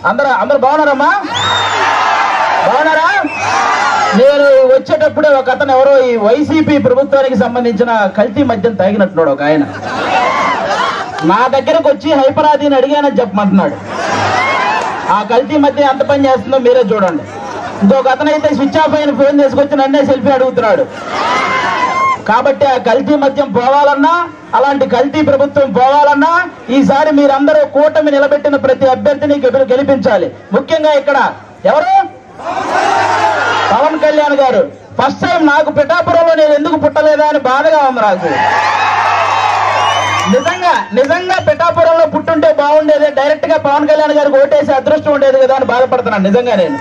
అందరూ బాగున్నారమ్మా? బాగున్నారా? నేను వచ్చేటప్పుడే ఒక అతను ఎవరో ఈ వైసీపీ ప్రభుత్వానికి సంబంధించిన కల్తీ మద్యం తాగినట్టున్నాడు ఒక ఆయన. నా దగ్గరకు వచ్చి హైపరాదిని అడిగానని చెప్పమంటున్నాడు. ఆ కల్తీ మద్యం ఎంత పని చేస్తుందో మీరే చూడండి. ఇంకొక అతను అయితే స్విచ్ ఆఫ్ అయిన ఫోన్ తీసుకొచ్చి నన్నే సెల్ఫీ అడుగుతున్నాడు. కాబట్టి ఆ కల్తీ మద్యం పోవాలన్నా, అలాంటి కల్తీ ప్రభుత్వం పోవాలన్నా ఈసారి మీరందరూ కూటమి నిలబెట్టిన ప్రతి అభ్యర్థిని గెలిపించాలి. ముఖ్యంగా ఇక్కడ ఎవరు? పవన్ కళ్యాణ్ గారు. ఫస్ట్ టైం నాకు పిఠాపురంలో నేను ఎందుకు పుట్టలేదా అని బాధగా ఉంది నాకు. నిజంగా పిఠాపురంలో పుట్టుంటే బాగుండేది, డైరెక్ట్ గా పవన్ కళ్యాణ్ గారికి ఓటేసి అదృష్టం ఉండేది కదా అని బాధపడుతున్నాను నిజంగా నేను.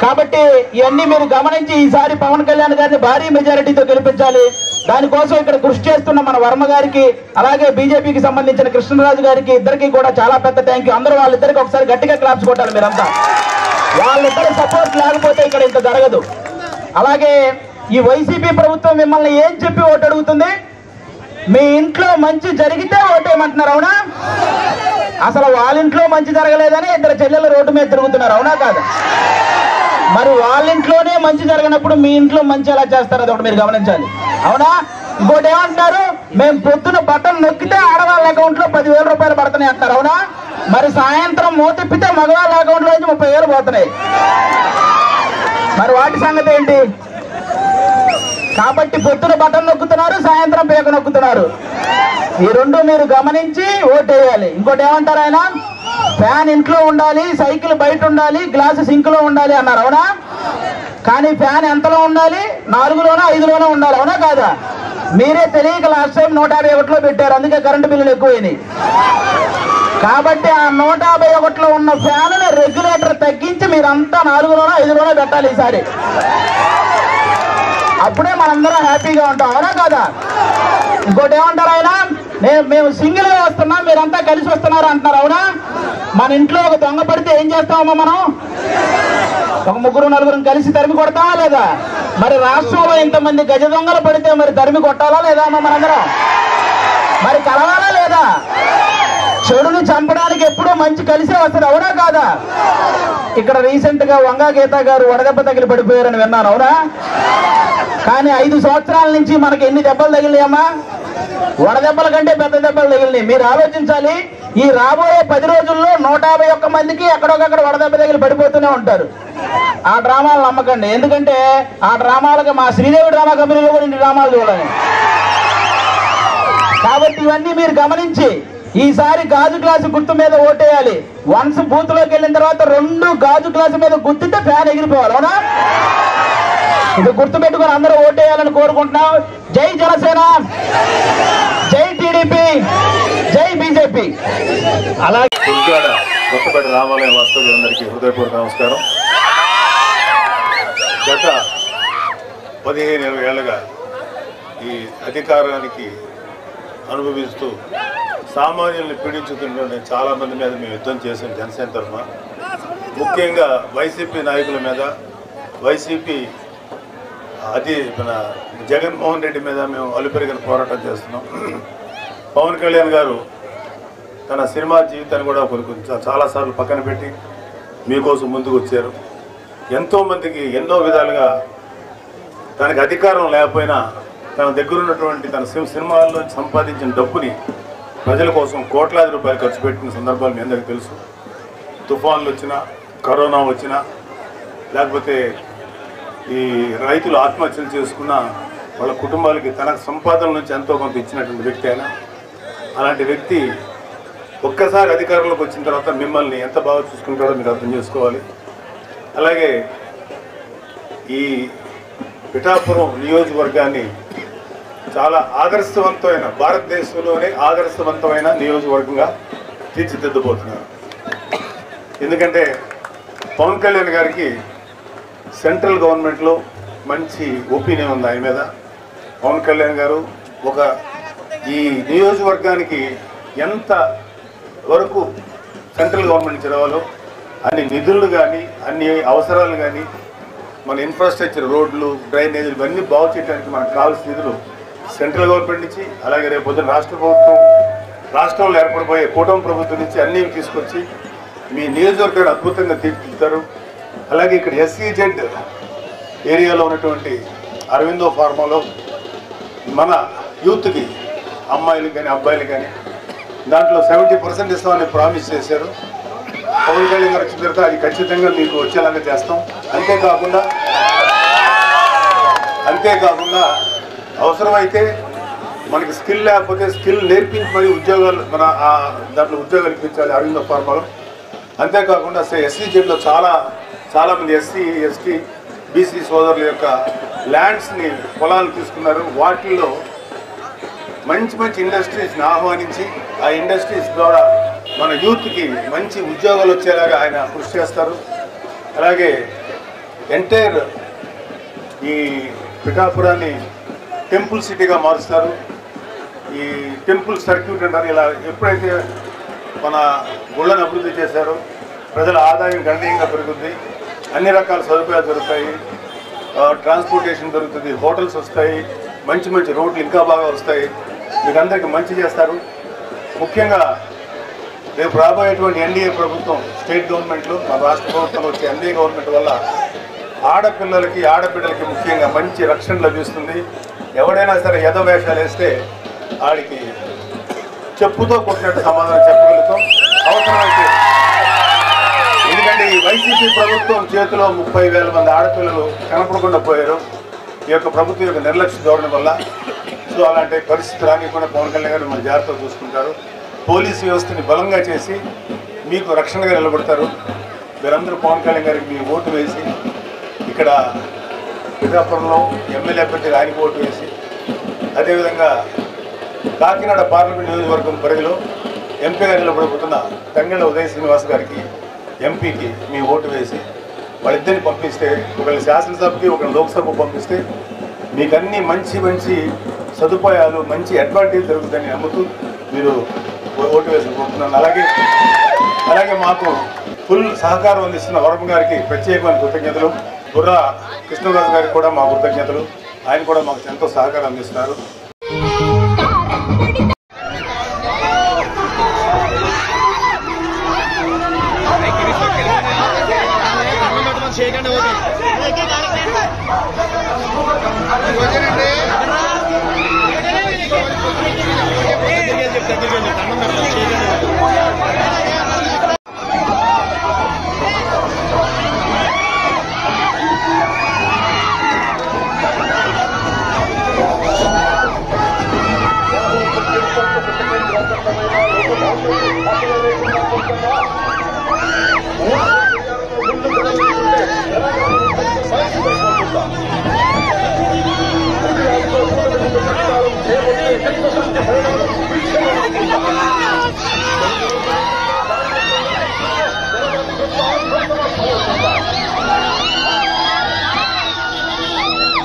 కాబట్టి ఇవన్నీ మీరు గమనించి ఈసారి పవన్ కళ్యాణ్ గారిని భారీ మెజారిటీతో గెలిపించాలి. దానికోసం ఇక్కడ కృషి చేస్తున్న మన వర్మ గారికి, అలాగే బీజేపీకి సంబంధించిన కృష్ణరాజు గారికి, ఇద్దరికి కూడా చాలా పెద్ద థ్యాంక్ యూ. అందరూ వాళ్ళిద్దరికి ఒకసారి గట్టిగా క్లాప్స్ కొట్టాలి మీరంతా. వాళ్ళిద్దరి సపోర్ట్ లేకపోతే ఇక్కడ ఇంత జరగదు. అలాగే ఈ వైసీపీ ప్రభుత్వం మిమ్మల్ని ఏం చెప్పి ఓటు అడుగుతుంది? మీ ఇంట్లో మంచి జరిగితే ఓటేయమంటున్నారు, అవునా? అసలు వాళ్ళ ఇంట్లో మంచి జరగలేదని ఇద్దరు చెల్లెలు రోడ్డు మీద తిరుగుతున్నారు, అవునా కాదు? మరి వాళ్ళ ఇంట్లోనే మంచి జరగనప్పుడు మీ ఇంట్లో మంచి ఎలా చేస్తారు? అది ఒకటి మీరు గమనించాలి, అవునా? ఇంకోటి ఏమంటున్నారు? మేము పొద్దున బటన్ నొక్కితే ఆడవాళ్ళ అకౌంట్ లో 10,000 రూపాయలు పడుతున్నాయి అంటున్నారు, అవునా? మరి సాయంత్రం మూతిప్పితే మగవాళ్ళ అకౌంట్ లో నుంచి 30,000 పోతున్నాయి. మరి వాటి సంగతి ఏంటి? కాబట్టి పొద్దున బటన్ నొక్కుతున్నారు, సాయంత్రం పేక నొక్కుతున్నారు. ఈ రెండు మీరు గమనించి ఓటేయాలి. ఇంకోటి ఏమంటారు ఆయన? ఫ్యాన్ ఇంట్లో ఉండాలి, సైకిల్ బయట ఉండాలి, గ్లాసు సింక్ లో ఉండాలి అన్నారు, అవునా? కానీ ఫ్యాన్ ఎంతలో ఉండాలి? 4లోనో 5లోనో ఉండాలి, అవునా కాదా? మీరే తెలియక లాస్ట్ టైం 151లో పెట్టారు, అందుకే కరెంటు బిల్లులు ఎక్కువైనాయి. కాబట్టి ఆ 151లో ఉన్న ఫ్యాన్ రెగ్యులేటర్ తగ్గించి మీరంతా 4లోనో 5లోనో పెట్టాలి ఈసారి. అప్పుడే మనందరం హ్యాపీగా ఉంటాం, అవునా కాదా? ఇంకోటి ఏమంటారు ఆయన? మేము సింగిల్ గా వస్తున్నాం, మీరంతా కలిసి వస్తున్నారు అంటున్నారు, అవునా? మన ఇంట్లో ఒక దొంగ పడితే ఏం చేస్తామమ్మా మనం? ఒక 3-4 కలిసి తరిమి కొడతామా లేదా? మరి రాష్ట్రంలో ఇంతమంది గజ దొంగలు పడితే మరి తరిమి కొట్టాలా లేదా అమ్మా మనందరం? మరి కలవాలా లేదా? చెడుని చంపడానికి ఎప్పుడూ మంచి కలిసే వస్తుంది, అవునా కాదా? ఇక్కడ రీసెంట్ గా వంగా గీత గారు వడదెబ్బ తగిలి పడిపోయారని విన్నాను, అవునా? కానీ 5 సంవత్సరాల నుంచి మనకి ఎన్ని దెబ్బలు తగిలినాయమ్మా? వడదెబ్బల కంటే పెద్ద దెబ్బలు తగిలినాయి. మీరు ఆలోచించాలి, ఈ రాబోయే 10 రోజుల్లో 151 మందికి ఎక్కడొకక్కడ వడదెబ్బ తగిలి పడిపోతూనే ఉంటారు. ఆ డ్రామాలు నమ్మకండి, ఎందుకంటే ఆ డ్రామాలకు మా శ్రీదేవి డ్రామా కంపెనీలో కూడా ఇన్ని డ్రామాలు చూడాలి. కాబట్టి ఇవన్నీ మీరు గమనించి ఈసారి గాజు గ్లాసు గుర్తు మీద ఓటేయాలి. వన్స్ బూత్ లోకి వెళ్ళిన తర్వాత 2 గాజు గ్లాసు మీద గుర్తితే ఫ్యాన్ ఎగిరిపోవాలి, అవునా? ఇది గుర్తు పెట్టుకుని అందరూ ఓటేయాలని కోరుకుంటున్నాం. జై జనసేన, జై టీడీపీ, జై బీజేపీ. అలాగే కొత్తపేట రామాలయం వాస్తవ్యులందరికీ హృదయపూర్వక నమస్కారం. గత 15-20 ఏళ్లుగా ఈ అధికారానికి అనుభవిస్తూ సామాన్యుల్ని పీడించుతుంటే చాలా మంది మీద మేము యుద్ధం చేసాం జనసేన తరఫున. ముఖ్యంగా వైసీపీ నాయకుల మీద, వైసీపీ మన జగన్మోహన్ రెడ్డి మీద మేము అలుపెరిగిన పోరాటం చేస్తున్నాం. పవన్ కళ్యాణ్ గారు తన సినిమా జీవితాన్ని కూడా చాలాసార్లు పక్కన పెట్టి మీకోసం ముందుకు వచ్చారు. ఎంతోమందికి ఎన్నో విధాలుగా తనకి అధికారం లేకపోయినా తన దగ్గర ఉన్నటువంటి తన సినిమాల్లో సంపాదించిన డబ్బుని ప్రజల కోసం కోట్లాది రూపాయలు ఖర్చు పెట్టిన సందర్భాలు మీ అందరికీ తెలుసు. తుఫాన్లు వచ్చినా, కరోనా వచ్చినా, లేకపోతే ఈ రైతులు ఆత్మహత్యలు చేసుకున్న వాళ్ళ కుటుంబాలకి తన సంపాదన నుంచి ఎంతో కొంత ఇచ్చినటువంటి వ్యక్తి అయినా, అలాంటి వ్యక్తి ఒక్కసారి అధికారంలోకి వచ్చిన తర్వాత మిమ్మల్ని ఎంత బాగా చూసుకుంటారో మీరు అర్థం చేసుకోవాలి. అలాగే ఈ పిఠాపురం నియోజకవర్గాన్ని చాలా ఆదర్శవంతమైన, భారతదేశంలోనే ఆదర్శవంతమైన నియోజకవర్గంగా తీర్చిదిద్దబోతున్నారు. ఎందుకంటే పవన్ కళ్యాణ్ గారికి సెంట్రల్ గవర్నమెంట్లో మంచి ఒపీనియన్ ఉంది ఆయన మీద. పవన్ కళ్యాణ్ గారు ఈ నియోజకవర్గానికి ఎంత వరకు సెంట్రల్ గవర్నమెంట్ నుంచి రావాలో అన్ని నిధులు కానీ, అన్ని అవసరాలు కానీ, మన ఇన్ఫ్రాస్ట్రక్చర్, రోడ్లు, డ్రైనేజీలు ఇవన్నీ బాగు చేయడానికి మనకు కావాల్సిన నిధులు సెంట్రల్ గవర్నమెంట్ నుంచి, అలాగే రేపు పొద్దున రాష్ట్ర ప్రభుత్వం, రాష్ట్రంలో ఏర్పడిపోయే కూటమి ప్రభుత్వం నుంచి అన్నీ తీసుకొచ్చి మీ నియోజకవర్గాన్ని అద్భుతంగా తీర్చిదిద్దారు. అలాగే ఇక్కడ SEZ ఏరియాలో ఉన్నటువంటి అరవిందో ఫార్మాలో మన యూత్కి అమ్మాయిలు కానీ అబ్బాయిలు కానీ దాంట్లో 70% ఇస్తామని ప్రామిస్ చేశారు. పవన్ కళ్యాణ్ గారు వచ్చిన తర్వాత అది ఖచ్చితంగా మీకు వచ్చేలాగా చేస్తాం. అంతేకాకుండా అవసరమైతే మనకి స్కిల్ లేకపోతే స్కిల్ నేర్పించి మరి ఉద్యోగాలు దాంట్లో ఉద్యోగాలు ఇప్పించాలి అరవిందో ఫార్మాలో. అంతేకాకుండా SEZలో చాలామంది SC, ST, BC సోదరుల యొక్క ల్యాండ్స్ని పొలాలు తీసుకున్నారు. వాటిల్లో మంచి ఇండస్ట్రీస్ని ఆహ్వానించి ఆ ఇండస్ట్రీస్ ద్వారా మన యూత్కి మంచి ఉద్యోగాలు వచ్చేలాగా ఆయన కృషి చేస్తారు. అలాగే ఎంటైర్ ఈ పిఠాపురాన్ని టెంపుల్ సిటీగా మారుస్తారు. ఈ టెంపుల్ సర్క్యూట్ అంటారు. ఇలా ఎప్పుడైతే మన గుళ్ళను అభివృద్ధి చేశారో ప్రజల ఆదాయం గణనీయంగా పెరుగుతుంది. అన్ని రకాల సదుపాయాలు దొరుకుతాయి, ట్రాన్స్పోర్టేషన్ దొరుకుతుంది, హోటల్స్ వస్తాయి, మంచి రోడ్లు ఇంకా బాగా వస్తాయి. మీకు అందరికీ మంచి చేస్తారు. ముఖ్యంగా రేపు రాబోయేటువంటి NDA ప్రభుత్వం, స్టేట్ గవర్నమెంట్లు, మన రాష్ట్ర ప్రభుత్వంలో వచ్చే NDA గవర్నమెంట్ వల్ల ఆడపిల్లలకి ఆడబిడ్డలకి ముఖ్యంగా మంచి రక్షణ లభిస్తుంది. ఎవడైనా సరే యథవేషాలు వేస్తే ఆడికి చెప్పుతో కొట్టినట్టు సమాధానం చెప్పగలుగుతాం అవసరమైతే. ఎందుకంటే ఈ వైసీపీ ప్రభుత్వం చేతిలో 30,000 మంది ఆడపిల్లలు కనపడకుండా పోయారు ఈ యొక్క ప్రభుత్వం యొక్క నిర్లక్ష్య ధోరణి వల్ల. సో అలాంటి పరిస్థితి రానికుండా పవన్ కళ్యాణ్ గారు మన జాగ్రత్తగా చూసుకుంటారు. పోలీసు వ్యవస్థని బలంగా చేసి మీకు రక్షణగా నిలబడతారు. మీరందరూ పవన్ కళ్యాణ్ గారికి మీ ఓటు వేసి ఇక్కడ పిఠాపురంలో ఎమ్మెల్యే అభ్యర్థిగా ఆయనకు ఓటు వేసి, అదేవిధంగా కాకినాడ పార్లమెంట్ నియోజకవర్గం పరిధిలో ఎంపీగా నిలబడబోతున్న తంగెళ్ళ ఉదయ శ్రీనివాస్ గారికి ఎంపీకి మీ ఓటు వేసి వాళ్ళిద్దరిని పంపిస్తే, ఒకళ్ళు శాసనసభకి ఒకళ్ళు లోక్సభకు పంపిస్తే మీకు అన్ని మంచి సదుపాయాలు, మంచి అడ్వాంటేజ్ జరుగుతుందని నమ్ముతూ మీరు ఓటు వేసి కోరుతున్నాను. అలాగే మాకు ఫుల్ సహకారం అందిస్తున్న వరం గారికి ప్రత్యేకమైన కృతజ్ఞతలు. బుర్రా కృష్ణరాజు గారికి కూడా మా కృతజ్ఞతలు. ఆయన కూడా మాకు ఎంతో సహకారం అందిస్తున్నారు. చెప్తా